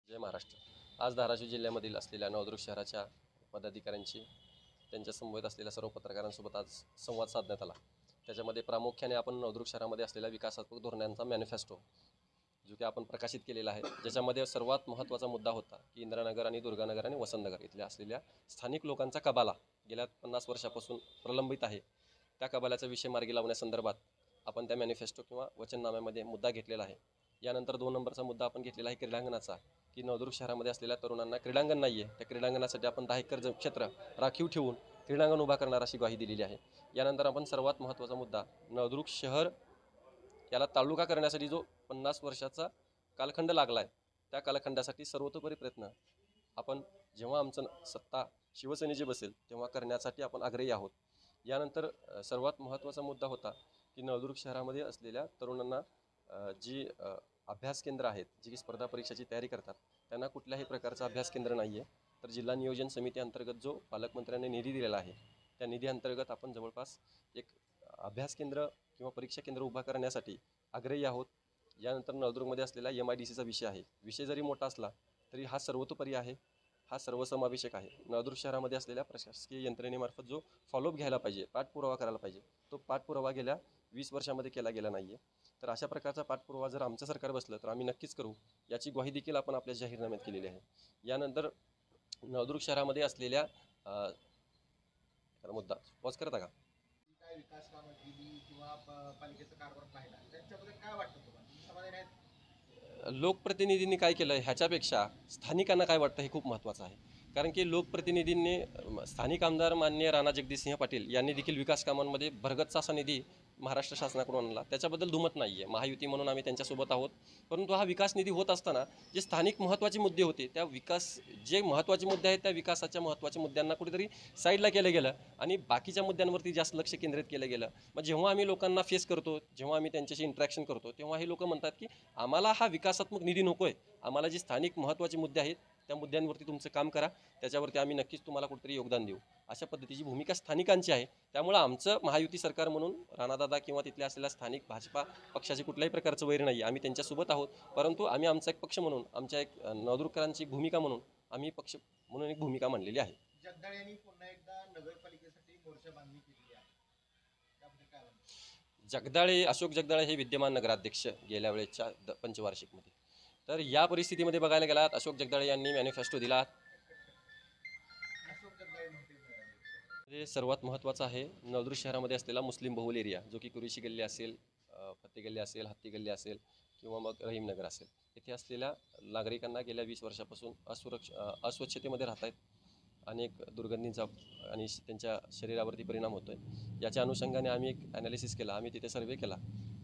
जय महाराष्ट्र। आज धाराशिव जिल्ह्यामधील असलेल्या नवदुर्ग शहराच्या पदाधिकाऱ्यांची त्यांच्या समवेत असलेल्या सर्व पत्रकारांसोबत आज संवाद साधण्यात आला। त्याच्यामध्ये प्रामुख्याने आपण नवदुर्ग शहरामध्ये असलेल्या विकासात्मक धोरणांचा मॅनिफेस्टो जो की आपण प्रकाशित केलेला आहे, ज्याच्यामध्ये सर्वात महत्त्वाचा मुद्दा होता की इंदिरानगर आणि दुर्गानगर आणि वसंतनगर इथल्या असलेल्या स्थानिक लोकांचा कबाला गेल्या 50 वर्षापासून प्रलंबित आहे। त्या कबाल्याचा विषय मार्गी लावण्यासंदर्भात आपण त्या मॅनिफेस्टो किंवा वचननाम्यामध्ये मुद्दा घेतलेला आहे। यानंतर 2 नंबरचा मुद्दा आपण घेतलेला आहे क्रीडांगणाचा, की नवदुर्ग शहरामध्ये असलेल्या तरुणांना क्रीडांगण नाही आहे, त्या क्रीडांगणासाठी आपण 10 एकर क्षेत्र राखीव ठेवून क्रीडांगण उभा करणार अशी ग्वाही दिलेली आहे। यानंतर आपण सर्वात महत्त्वाचा मुद्दा नवदुर्ग शहर याला तालुका करण्यासाठी जो 50 वर्षाचा कालखंड लागला आहे, त्या कालखंडासाठी सर्वतोपरी प्रयत्न आपण जेव्हा आमचं सत्ता शिवसेनेची बसेल तेव्हा करण्यासाठी आपण आग्रही आहोत। यानंतर सर्वात महत्त्वाचा मुद्दा होता की नवदुर्ग शहरामध्ये असलेल्या तरुणांना जी अभ्यास केंद्र आहेत, जी की स्पर्धा परीक्षेची तयारी करतात, त्यांना कुठल्याही प्रकारचा अभ्यास केंद्र नाही आहे। तर जिल्हा नियोजन समिती अंतर्गत जो पालकमंत्र्यांनी निधी दिलेला आहे, त्या निधी अंतर्गत आपण जवळपास एक अभ्यास केंद्र किंवा परीक्षा केंद्र उभा करण्यासाठी आग्रही आहोत। यानंतर नवदुर्गमध्ये असलेला MIDCचा विषय आहे, विषय जरी मोठा असला तरी हा सर्वतोपरी आहे, हा सर्वसमावेशक आहे। नवदुर्ग शहरामध्ये असलेल्या प्रशासकीय यंत्रणेमार्फत जो फॉलोअप घ्यायला पाहिजे, पाठपुरावा करायला पाहिजे, तो पाठपुरावा गेल्या 20 वर्षामध्ये केला गेला नाही आहे। तर अशा प्रकारचा पाठपुरावा जर आमचं सरकार बसलं तर आम्ही नक्कीच करू, याची ग्वाही देखील आपण आपल्या जाहीरनाम्यात केलेली आहे। यानंतर नवदुर्ग शहरामध्ये असलेल्या मुद्दा पॉज करता का? काय विकास कामं केली किंवा पालिकेचा कारभार पाहिला त्यांच्याबद्दल काय वाटतं तुम्हाला? समाधानी आहेत? लोकप्रतिनिधींनी काय केलं ह्याच्यापेक्षा स्थानिकांना काय वाटतं हे खूप महत्त्वाचं आहे। कारण की लोकप्रतिनिधींनी स्थानिक आमदार माननीय राणा जगजितसिंह पाटील यांनी देखील विकास कामांमध्ये भरगच्च असा निधी महाराष्ट्र शासनाकडून आणला, त्याच्याबद्दल दुमत नाही आहे। महायुती म्हणून आम्ही त्यांच्यासोबत आहोत, परंतु हा विकास निधी होत असताना जे स्थानिक महत्त्वाचे मुद्दे होते, त्या जे महत्त्वाचे मुद्दे आहेत त्या विकासाच्या महत्त्वाच्या मुद्द्यांना कुठेतरी साईडला केलं गेलं आणि बाकीच्या मुद्द्यांवरती जास्त लक्ष केंद्रित केलं गेलं। मग जेव्हा आम्ही लोकांना फेस करतो, जेव्हा आम्ही त्यांच्याशी इंटरॅक्शन करतो, तेव्हा हे लोक म्हणतात की आम्हाला हा विकासात्मक निधी नको आहे, आम्हाला जे स्थानिक महत्त्वाचे मुद्दे आहेत त्या मुद्द्यांवरती तुमचं काम करा, त्याच्यावरती आम्ही नक्कीच तुम्हाला कुठेतरी योगदान देऊ, अशा पद्धतीची भूमिका स्थानिकांची आहे। त्यामुळे आमचं महायुती सरकार म्हणून राणादादा किंवा तिथल्या असलेल्या स्थानिक भाजपा पक्षाची कुठल्याही प्रकारचं वैर नाही आहे, आम्ही त्यांच्यासोबत आहोत। परंतु आम्ही आमचा एक पक्ष म्हणून, आमच्या एक नवदुर्गकरांची भूमिका म्हणून आम्ही पक्ष म्हणून एक भूमिका मांडलेली आहे। जगदाळे यांनी पुन्हा एकदा नगरपालिकेसाठी मोर्चा बांधणी केलेली आहे, त्याबद्दल काय म्हणतात? जगदाळे, अशोक जगदाळे हे विद्यमान नगराध्यक्ष गेल्या वेळेच्या पंचवार्षिकमध्ये। तर या परिस्थितीमध्ये बघायला गेलात, अशोक जगदाळे यांनी मॅनिफेस्टो दिला। अशोक जगदाळे म्हणते हे सर्वात महत्त्वाचं आहे नवदुर्ग शहरामध्ये असलेला मुस्लिम बहुल एरिया, जो की कुरेशी गल्ली असेल, फत्ते गल्ली असेल, हत्ती गल्ली असेल किंवा मग रहीमनगर असेल, इथे असलेल्या नागरिकांना गेल्या 20 वर्षापासून अस्वच्छतेमध्ये राहत आहेत, अनेक दुर्गंधींचा आणि त्यांच्या शरीरावरती परिणाम होतो आहे। याच्या अनुषंगाने आम्ही एक ॲनालिसिस केला, आम्ही तिथे सर्वे केला।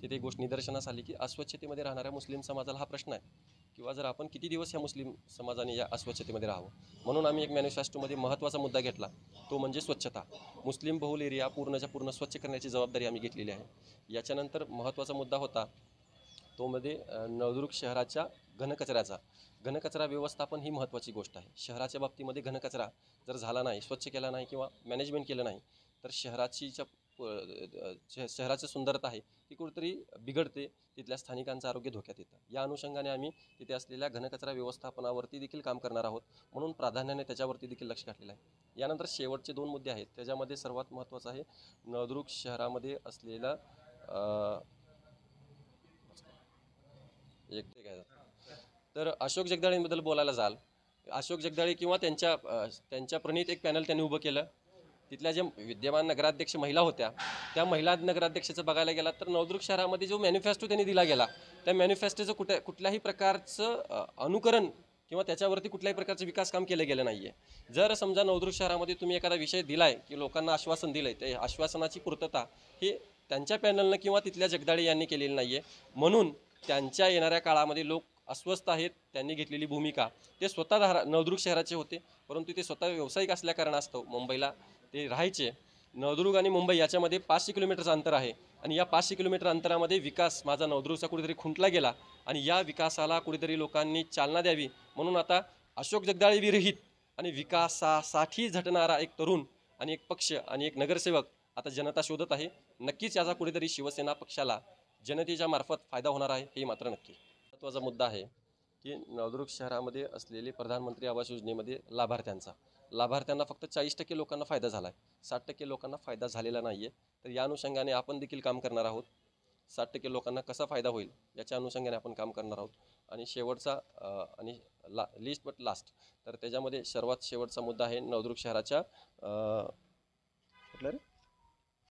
तिथे एक गोष्ट निदर्शनास आली की अस्वच्छतेमध्ये राहणाऱ्या मुस्लिम समाजाला हा प्रश्न आहे किंवा जर आपण किती दिवस ह्या मुस्लिम समाजाने या अस्वच्छतेमध्ये राहावं, म्हणून आम्ही एक मॅनिफेस्टोमध्ये महत्त्वाचा मुद्दा घेतला, तो म्हणजे स्वच्छता। मुस्लिम बहुल एरिया पूर्णच्या पूर्ण स्वच्छ करण्याची जबाबदारी आम्ही घेतलेली आहे। याच्यानंतर महत्त्वाचा मुद्दा होता तो मध्ये नवदुर्ग शहराच्या घनकचरा व्यवस्थापन ही महत्त्वाची गोष्ट आहे। शहराच्या बाबतीमध्ये घनकचरा जर झाला नाही, स्वच्छ केला नाही किंवा मॅनेजमेंट केलं नाही, तर शहराची सुंदरता आहे ती कुठेतरी बिघडते, तिथल्या स्थानिकांचं आरोग्य धोक्यात येतं। या अनुषंगाने आम्ही तिथे असलेल्या घनकचरा व्यवस्थापनावरती देखील काम करणार आहोत, म्हणून प्राधान्याने त्याच्यावरती देखील लक्ष घातलेलं आहे। यानंतर शेवटचे 2 मुद्दे आहेत, त्याच्यामध्ये सर्वात महत्त्वाचं आहे नवदुर्ग शहरामध्ये असलेला एक तर अशोक जगदाळेंबद्दल बोलायला जाल, अशोक जगदाळे किंवा त्यांच्या प्रणीत एक पॅनल त्यांनी उभं केलं। तिथल्या ज्या विद्यमान नगराध्यक्ष महिला होत्या, त्या महिला नगराध्यक्षाचं बघायला गेला तर नवदुर्ग शहरामध्ये जो मॅनिफेस्टो त्यांनी दिला गेला, त्या मॅनिफेस्टोचं कुठल्याही प्रकारचं अनुकरण किंवा त्याच्यावरती कुठल्याही प्रकारचं विकास काम केलं गेलं नाही आहे। जर समजा नवदुर्ग शहरामध्ये तुम्ही एखादा विषय दिला आहे की लोकांना आश्वासन दिलं आहे, त्या आश्वासनाची पूर्तता हे त्यांच्या पॅनलनं किंवा तिथल्या जगदाळे यांनी केलेली नाही आहे, म्हणून त्यांच्या येणाऱ्या काळामध्ये लोक अस्वस्थ आहेत। त्यांनी घेतलेली भूमिका, ते स्वतः नवदुर्ग शहराचे होते, परंतु ते स्वतः व्यावसायिक असल्या कारणास्तव मुंबईला ते राहायचे। नवदुर्ग आणि मुंबई याच्यामध्ये 500 किलोमीटरचं अंतर आहे आणि या 500 किलोमीटर अंतरामध्ये विकास माझा नवदुर्गचा कुठेतरी खुंटला गेला आणि या विकासाला कुठेतरी लोकांनी चालना द्यावी, म्हणून आता अशोक जगदाळे विरहित आणि विकासासाठी झटणारा एक तरुण आणि एक पक्ष आणि एक नगरसेवक आता जनता शोधत आहे। नक्कीच याचा कुठेतरी शिवसेना पक्षाला जनतेच्या मार्फत फायदा होणार आहे, हे मात्र नक्की। महत्त्वाचा मुद्दा आहे की नवदुर्ग शहरामध्ये असलेले प्रधानमंत्री आवास योजनेमध्ये लाभार्थ्यांना फक्त 40% लोकांना फायदा झाला आहे, 60% लोकांना फायदा झालेला नाही आहे. तर या अनुषंगाने आपण देखील काम करणार आहोत. 60% लोकांना कसा फायदा होईल याच्या अनुषंगाने आपण काम करणार आहोत. आणि शेवटचा आणि लिस्ट बट लास्ट, तर त्याच्यामध्ये सर्वात शेवटचा मुद्दा आहे नवदुर्ग शहराच्या कुठलं रे